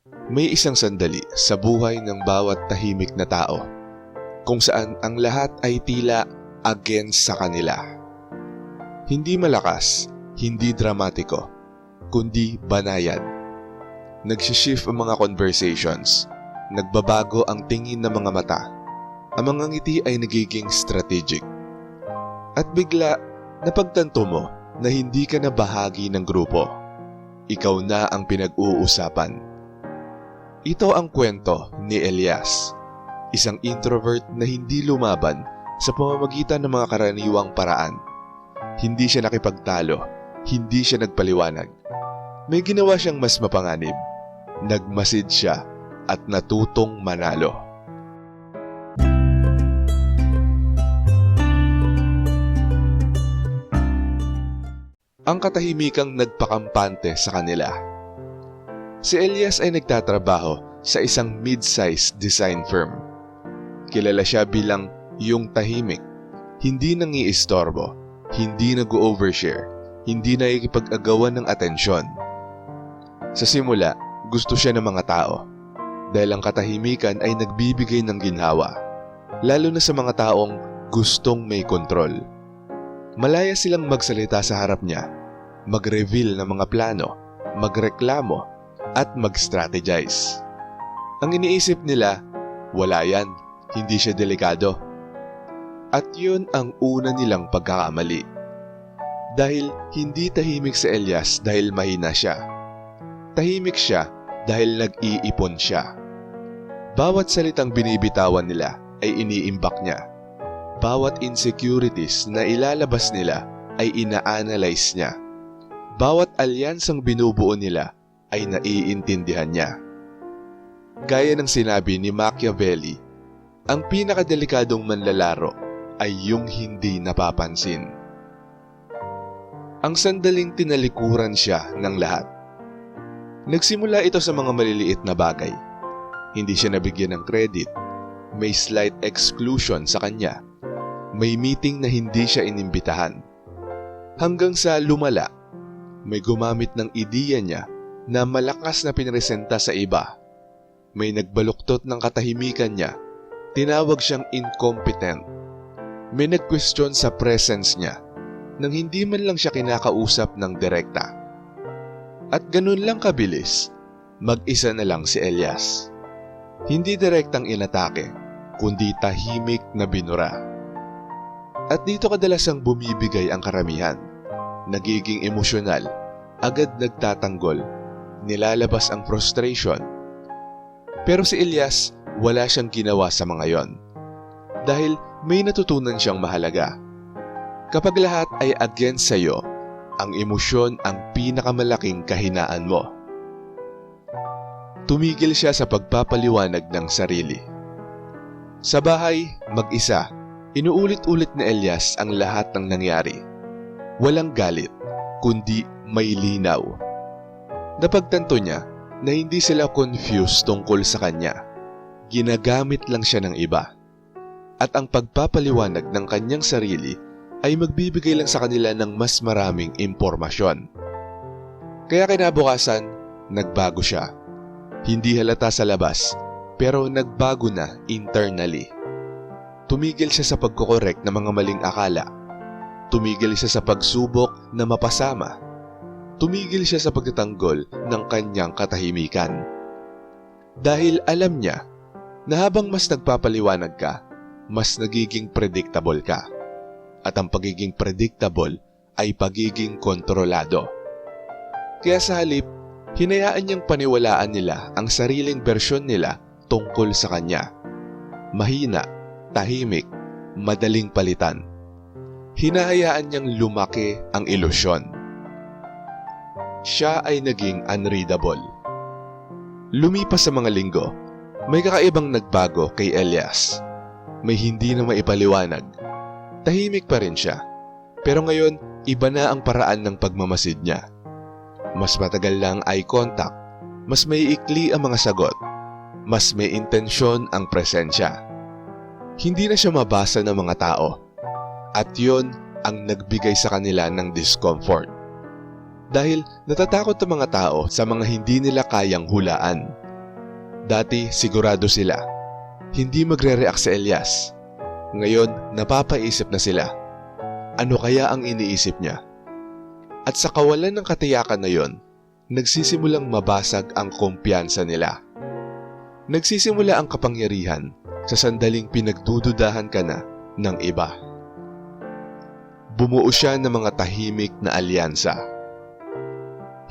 May isang sandali sa buhay ng bawat tahimik na tao kung saan ang lahat ay tila against sa kanila. Hindi malakas, hindi dramatiko, kundi banayad. Nagsishift ang mga conversations, nagbabago ang tingin ng mga mata, ang mga ngiti ay nagiging strategic. At bigla, napagtanto mo na hindi ka na bahagi ng grupo. Ikaw na ang pinag-uusapan. Ito ang kwento ni Elias, isang introvert na hindi lumaban sa pamamagitan ng mga karaniwang paraan. Hindi siya nakipagtalo, hindi siya nagpaliwanag. May ginawa siyang mas mapanganib. Nagmasid siya at natutong manalo. Ang katahimikang nagpakampante sa kanila. Si Elias ay nagtatrabaho sa isang mid-sized design firm. Kilala siya bilang yung tahimik, hindi nangiistorbo, hindi nag-overshare, hindi nakikipag-agawan ng atensyon. Sa simula, gusto siya ng mga tao dahil ang katahimikan ay nagbibigay ng ginhawa, lalo na sa mga taong gustong may kontrol. Malaya silang magsalita sa harap niya, mag-reveal ng mga plano, magreklamo, at mag-strategize. Ang iniisip nila, wala yan, hindi siya delikado. At yun ang una nilang pagkakamali. Dahil hindi tahimik si Elias dahil mahina siya. Tahimik siya dahil nag-iipon siya. Bawat salitang binibitawan nila ay iniimbak niya. Bawat insecurities na ilalabas nila ay ina-analyze niya. Bawat alyansang binubuo nila ay naiintindihan niya. Gaya ng sinabi ni Machiavelli, ang pinakadelikadong manlalaro ay yung hindi napapansin. Ang sandaling tinalikuran siya ng lahat. Nagsimula ito sa mga maliliit na bagay. Hindi siya nabigyan ng credit. May slight exclusion sa kanya. May meeting na hindi siya inimbitahan. Hanggang sa lumala, may gumamit ng ideya niya na malakas na pinresenta sa iba. May nagbaluktot ng katahimikan niya. Tinawag siyang incompetent. May nag-question sa presence niya nang hindi man lang siya kinakausap ng direkta. At ganun lang kabilis, mag-isa na lang si Elias. Hindi direktang inatake, kundi tahimik na binura. At dito kadalasang bumibigay ang karamihan. Nagiging emosyonal, agad nagtatanggol, nilalabas ang frustration. Pero si Elias, wala siyang ginawa sa mga yon. Dahil may natutunan siyang mahalaga. Kapag lahat ay against sa'yo, ang emosyon ang pinakamalaking kahinaan mo. Tumigil siya sa pagpapaliwanag ng sarili. Sa bahay, mag-isa, inuulit-ulit ni Elias ang lahat ng nangyari. Walang galit, kundi may linaw. Napagtanto niya na hindi sila confused tungkol sa kanya. Ginagamit lang siya ng iba. At ang pagpapaliwanag ng kanyang sarili ay magbibigay lang sa kanila ng mas maraming impormasyon. Kaya kinabukasan, nagbago siya. Hindi halata sa labas, pero nagbago na internally. Tumigil siya sa pagkokorek ng mga maling akala. Tumigil siya sa pagsubok na mapasama. Tumigil siya sa pagtatanggol ng kanyang katahimikan. Dahil alam niya na habang mas nagpapaliwanag ka, mas nagiging predictable ka. At ang pagiging predictable ay pagiging kontrolado. Kaya sa halip, hinayaan niyang paniwalaan nila ang sariling bersyon nila tungkol sa kanya. Mahina, tahimik, madaling palitan. Hinahayaan niyang lumaki ang ilusyon. Siya ay naging unreadable. Lumipas sa mga linggo, may kakaibang nagbago kay Elias. May hindi na maipaliwanag. Tahimik pa rin siya, pero ngayon iba na ang paraan ng pagmamasid niya. Mas matagal lang eye contact, mas may ikli ang mga sagot, mas may intensyon ang presensya. Hindi na siya mabasa ng mga tao, at yun ang nagbigay sa kanila ng discomfort. Dahil natatakot ang mga tao sa mga hindi nila kayang hulaan, Dati sigurado sila, hindi magre-react si Elias. Ngayon, napapaisip na sila. Ano kaya ang iniisip niya? At sa kawalan ng katiyakan na yon, nagsisimulang mabasag ang kumpiyansa nila. Nagsisimula ang kapangyarihan sa sandaling pinagdududahan ka na ng iba. Bumuo siya ng mga tahimik na alyansa.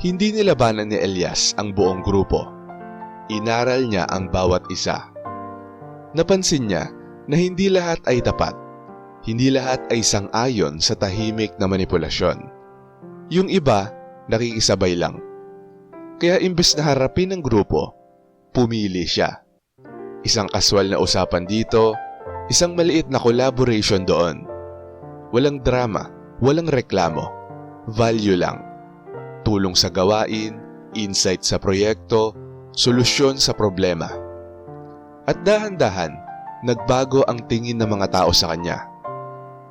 Hindi nilabanan ni Elias ang buong grupo. Inaral niya ang bawat isa. Napansin niya na hindi lahat ay tapat. Hindi lahat ay sang-ayon sa tahimik na manipulasyon. Yung iba, nakikisabay lang. Kaya imbes na harapin ng grupo, pumili siya. Isang kaswal na usapan dito, isang maliit na collaboration doon. Walang drama, walang reklamo, value lang. Tulong sa gawain, insight sa proyekto, solusyon sa problema. At dahan-dahan, nagbago ang tingin ng mga tao sa kanya.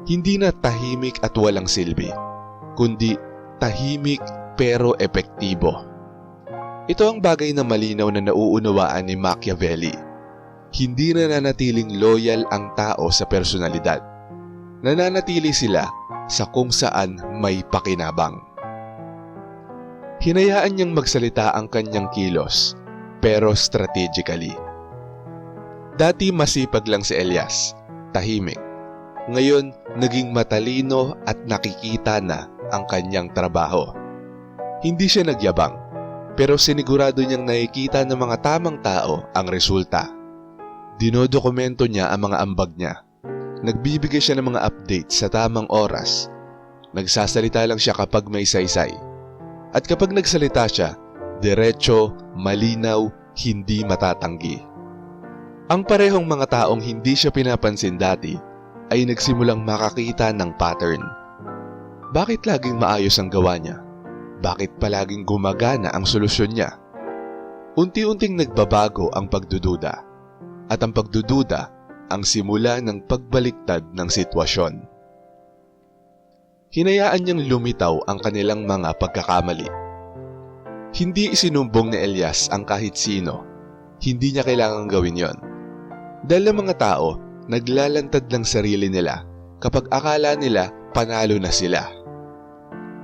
Hindi na tahimik at walang silbi, kundi tahimik pero epektibo. Ito ang bagay na malinaw na nauunawaan ni Machiavelli. Hindi na nanatiling loyal ang tao sa personalidad. Nananatili sila sa kung saan may pakinabang. Hinayaan niyang magsalita ang kanyang kilos, pero strategically. Dati masipag lang si Elias, tahimik. Ngayon, naging matalino at nakikita na ang kanyang trabaho. Hindi siya nagyabang, pero sinigurado niyang nakikita ng mga tamang tao ang resulta. Dinodokumento niya ang mga ambag niya. Nagbibigay siya ng mga updates sa tamang oras. Nagsasalita lang siya kapag may saysay. At kapag nagsalita siya, diretso, malinaw, hindi matatanggi. Ang parehong mga taong hindi siya pinapansin dati ay nagsimulang makakita ng pattern. Bakit laging maayos ang gawa niya? Bakit palaging gumagana ang solusyon niya? Unti-unting nagbabago ang pagdududa. At ang pagdududa ang simula ng pagbaliktad ng sitwasyon. Hinayaan niyang lumitaw ang kanilang mga pagkakamali. Hindi isinumbong ni Elias ang kahit sino. Hindi niya kailangang gawin yon. Dahil ang mga tao, naglalantad ng sarili nila kapag akala nila panalo na sila.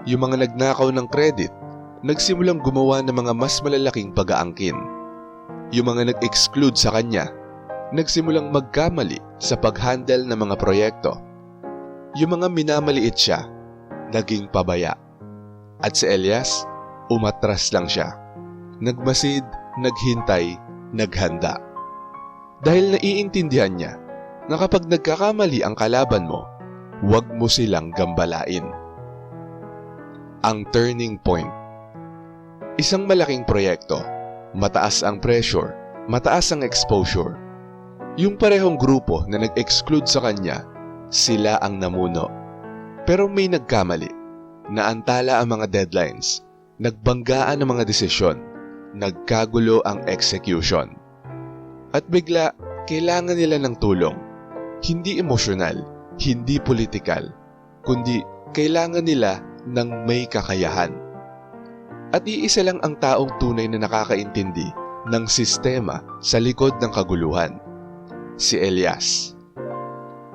Yung mga nagnakaw ng credit, nagsimulang gumawa ng mga mas malalaking pag-aangkin. Yung mga nag-exclude sa kanya, nagsimulang magkamali sa pag-handle ng mga proyekto. Yung mga minamaliit siya, naging pabaya. At si Elias, umatras lang siya. Nagmasid, naghintay, naghanda. Dahil naiintindihan niya na kapag nagkakamali ang kalaban mo, huwag mo silang gambalain. Ang turning point. Isang malaking proyekto, mataas ang pressure, mataas ang exposure. Yung parehong grupo na nag-exclude sa kanya, sila ang namuno. Pero may nagkamali, naantala ang mga deadlines, nagbanggaan ang mga desisyon, nagkagulo ang execution. At bigla, kailangan nila ng tulong. Hindi emosyonal, hindi politikal, kundi kailangan nila ng may kakayahan. At iisa lang ang taong tunay na nakakaintindi ng sistema sa likod ng kaguluhan. Si Elias.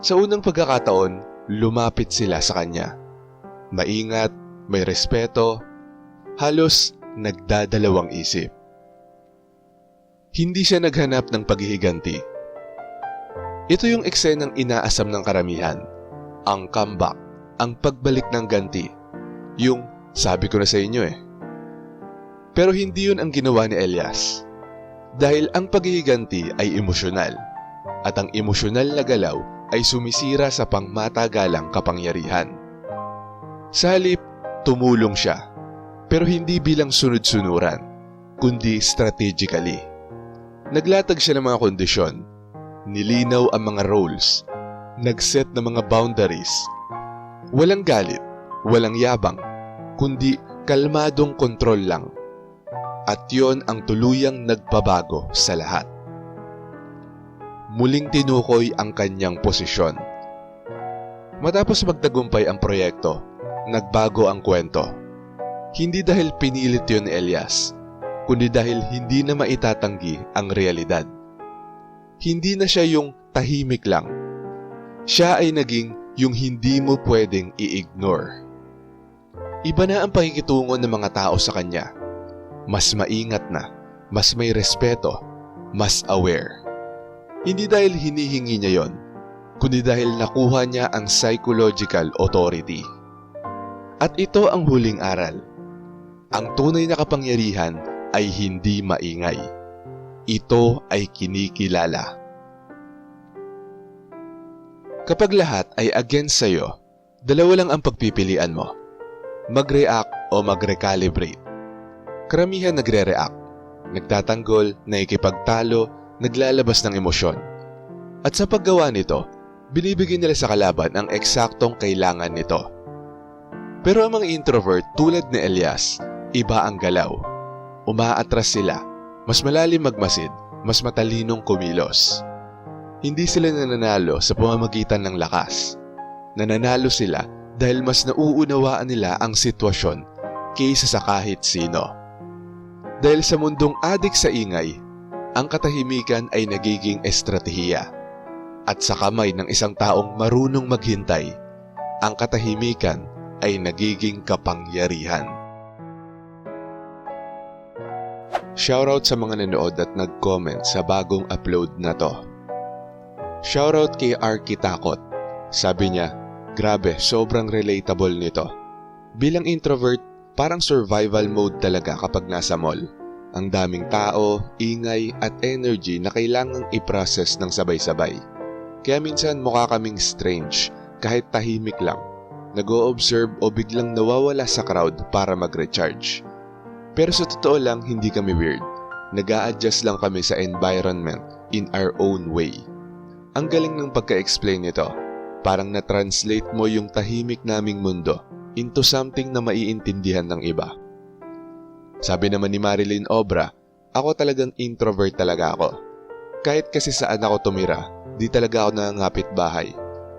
Sa unang pagkakataon, lumapit sila sa kanya. Maingat, may respeto, halos nagdadalawang isip. Hindi siya naghanap ng paghihiganti. Ito yung eksenang inaasam ng karamihan. Ang comeback, ang pagbalik ng ganti. Yung sabi ko na sa inyo eh. Pero hindi yun ang ginawa ni Elias. Dahil ang paghihiganti ay emosyonal. At ang emosyonal na galaw ay sumisira sa pangmatagalang kapangyarihan. Sa halip, tumulong siya. Pero hindi bilang sunod-sunuran, kundi strategically. Naglatag siya ng mga kondisyon, nilinaw ang mga roles, nagset ng mga boundaries. Walang galit, walang yabang, kundi kalmadong kontrol lang. At yon ang tuluyang nagpabago sa lahat. Muling tinukoy ang kanyang posisyon. Matapos magtagumpay ang proyekto, nagbago ang kwento. Hindi dahil pinilit yun ni Elias, kundi dahil hindi na maitatanggi ang realidad. Hindi na siya yung tahimik lang. Siya ay naging yung hindi mo pwedeng i-ignore. Iba na ang pakikitungo ng mga tao sa kanya. Mas maingat na, mas may respeto, mas aware. Hindi dahil hinihingi niya yon, kundi dahil nakuha niya ang psychological authority. At ito ang huling aral. Ang tunay na kapangyarihan ay hindi maingay. Ito ay kinikilala. Kapag lahat ay against sa'yo, dalawa lang ang pagpipilian mo. Mag-react o mag-recalibrate. Karamihan nagre-react, nagtatanggol, nakikipagtalo, naglalabas ng emosyon. At sa paggawa nito, binibigyan nila sa kalaban ang eksaktong kailangan nito. Pero ang mga introvert tulad ni Elias, iba ang galaw. Umaatras sila, mas malalim magmasid, mas matalinong kumilos. Hindi sila nananalo sa pamamagitan ng lakas. Nananalo sila dahil mas nauunawaan nila ang sitwasyon kaysa sa kahit sino. Dahil sa mundong adik sa ingay, ang katahimikan ay nagiging estratehiya. At sa kamay ng isang taong marunong maghintay, ang katahimikan ay nagiging kapangyarihan. Shoutout sa mga nanood at nag-comment sa bagong upload na to. Shoutout kay Arky Takot. Sabi niya, grabe, sobrang relatable nito. Bilang introvert, parang survival mode talaga kapag nasa mall. Ang daming tao, ingay at energy na kailangang i-process ng sabay-sabay. Kaya minsan mukha kaming strange kahit tahimik lang. Nag-o-observe o biglang nawawala sa crowd para mag-recharge. Pero sa totoo lang, hindi kami weird. Nag-a-adjust lang kami sa environment in our own way. Ang galing ng pagka-explain nito. Parang na-translate mo yung tahimik naming mundo into something na maiintindihan ng iba. Sabi naman ni Marilyn Obra, ako talagang introvert talaga ako. Kahit kasi saan ako tumira, di talaga ako nangangapit bahay.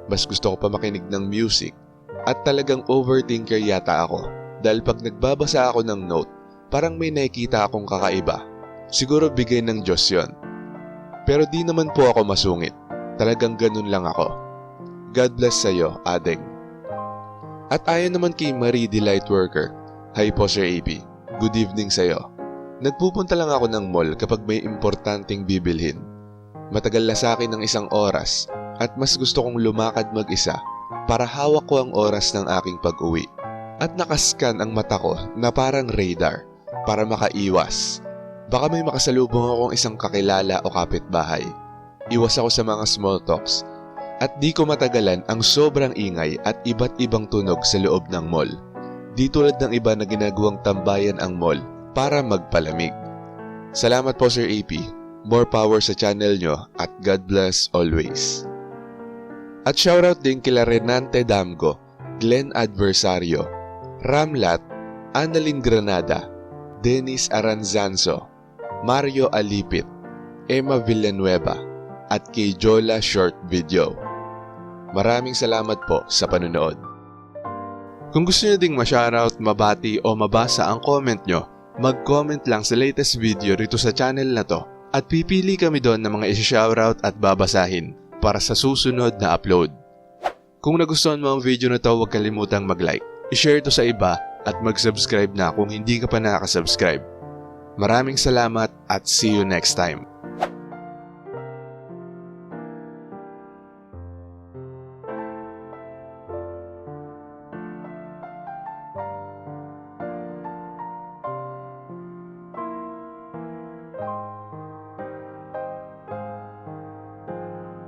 Mas gusto ko pa makinig ng music. At talagang overthinker yata ako. Dahil pag nagbabasa ako ng note, parang may nakikita akong kakaiba. Siguro bigay ng Diyos yon. Pero di naman po ako masungit. Talagang ganun lang ako. God bless sa'yo, Adeng. At ayon naman kay Marie the Lightworker, hi po Sir AP, good evening sa'yo. Nagpupunta lang ako ng mall kapag may importanteng bibilhin. Matagal na sa akin ng isang oras at mas gusto kong lumakad mag-isa para hawak ko ang oras ng aking pag-uwi. At nakascan ang mata ko na parang radar para makaiwas. Baka may makasalubong akong isang kakilala o kapitbahay. Iwas ako sa mga small talks at di ko matagalan ang sobrang ingay at iba't ibang tunog sa loob ng mall. Di tulad ng iba na ginagawang tambayan ang mall para magpalamig. Salamat po Sir AP, more power sa channel nyo at God bless always. At shoutout din kila Renante Damgo, Glenn Adversario, Ramlat, Annalyn Granada, Dennis Aranzanzo, Mario Alipit, Emma Villanueva, at kay Jola Short Video. Maraming salamat po sa panonood. Kung gusto nyo ding ma-shoutout, mabati o mabasa ang comment nyo, mag-comment lang sa latest video rito sa channel na to at pipili kami doon ng mga isi-shoutout at babasahin para sa susunod na upload. Kung nagustuhan mo ang video na to, huwag kalimutang mag-like, i-share to sa iba at mag-subscribe na kung hindi ka pa nakasubscribe. Maraming salamat at see you next time.